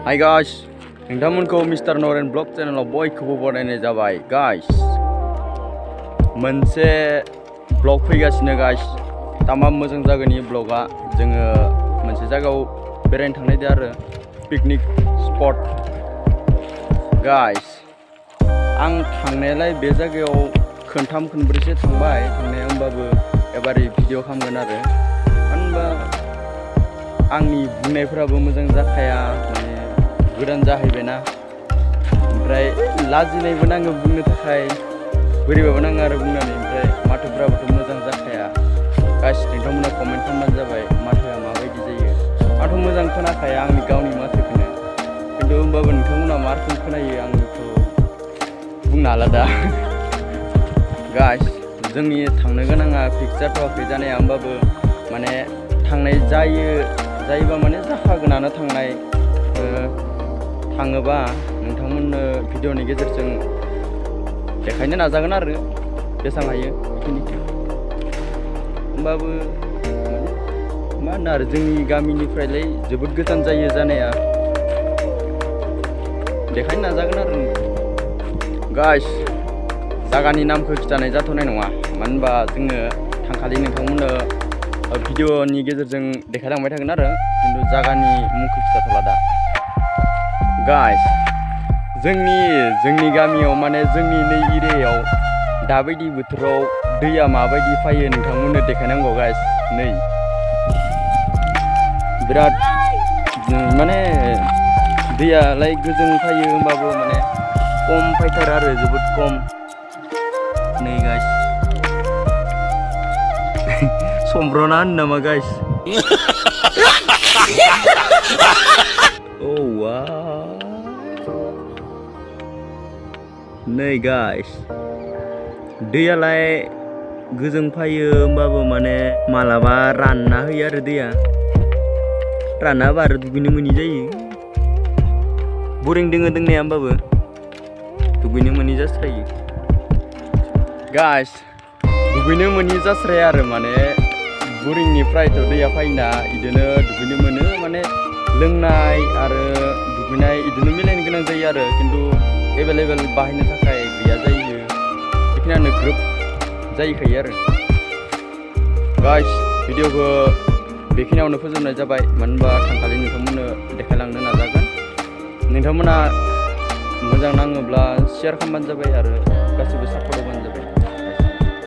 Hi guys, नोंथांमोनखौ mister Naren blog चेनेलाव बयखौबो बरायनाय जाबाय गाइस। मोनसे ब्लग फैगासिनो गाइस। तामाम मोजां जागोन इ ब्लगा। जोङो मोनसे जायगायाव बेरायनो थांनायदो आरो पिकनिक स्पट गाइस। आं थांनायालाय बे जायगायाव खनथाम खनब्रैसो थांबाय थांनाया, होमबाबो एबारै भिडिअ खालामगोन आरो मानो होनबा आंनि बुंनायफोराबो मोजां जाखाया, माने गोदान जाहैबायना, ओमफ्राय लाजिनायबो नाङो बुंनो थाखाय, बोरैबाबो नाङो आरो बुंनानै, ओमफ्राय माथोफ्राबोथ' मोजां जाखाया। गाइस नोंथांमोना कमेन्ट खालामबानो जाबाय माथोआ माबायदि जायो। आंथ' मोजां खोनाखाया आंनि गावनि माथोखौनो, खिन्थु होमबाबो नोंथांमोना मा रोखोम खोनायो आंथ' बुंनो हाला दा। गाइस जोंनि थांनो गोनाङा फिक्स जाथ'वाखै जानाया, होमबाबो माने थांनाय जायोबा माने जाखागोनानो थांनाय। थाङोबा नोंथांमोननो भिडिअनि गेजेरजों देखायनो नाजागोन आरो बेसां हायो बेखिनिखौ। होमबाबो मा होनो आरो जोंनि गामिनिफ्रायलाय जोबोद गोजान जायो जानाया, देखायनो नाजागोन आरो। गाइस जागानि नामखौ खिथानाय जाथ'नाय नङा, मानो होनबा जोङो थांखालि नोंथांमोननो भिडिअनि गेजेरजों देखायलांबाय थागोन आरो, खिन्थु जागानि मुंखौ खिथाथ'ला दा। गाइस जोंनि गामियाव माने जोंनि नै एरियायाव दाबायदि बोथोराव दैया माबायदि फैयो नोंथांमोननो देखायनांगौ गाइस। नै बिराद माने दैयालाय गोजों फैयो, होमबाबो माने खम फैथारो आरो, जोबोद खम। नै गाइस समब्रना होनो नामा गाइस? Oh wow. नै गाइस दैयालाय गोजों फैयो, होमबाबो माने मालाबा रानना होयो आरो दैया। रानना होबा आरो दुगैनो मोनि जायो। बरिं दोङो दोंनाया, होमबाबो दुगैनो मोनि जास्रायो। गाइस दुगैनो मोनि जास्राया आरो, माने बरिंनिफ्रायथ' दैया फैना इदिनो दुगैनो मोनो, माने लोंनाय आरो दुगैनाय इदिनो मिलायनो गोनां जायो आरो, खिन्थु एभेलेबेल बाहायनो थाखाय गैया जायो। बेखिनियानो ग्रोब जाहैखायो आरो। गाइस भिडिअखौ बेखिनियावनो फोजोबनाय जाबाय, मानो होनबा थांखालि नोंथांमोननो देखायलांनो नाजागोन। नोंथांमोना मोजां नाङोब्ला शेयार खालामबानो जाबाय आरो गासिबो सापर्ट होबानो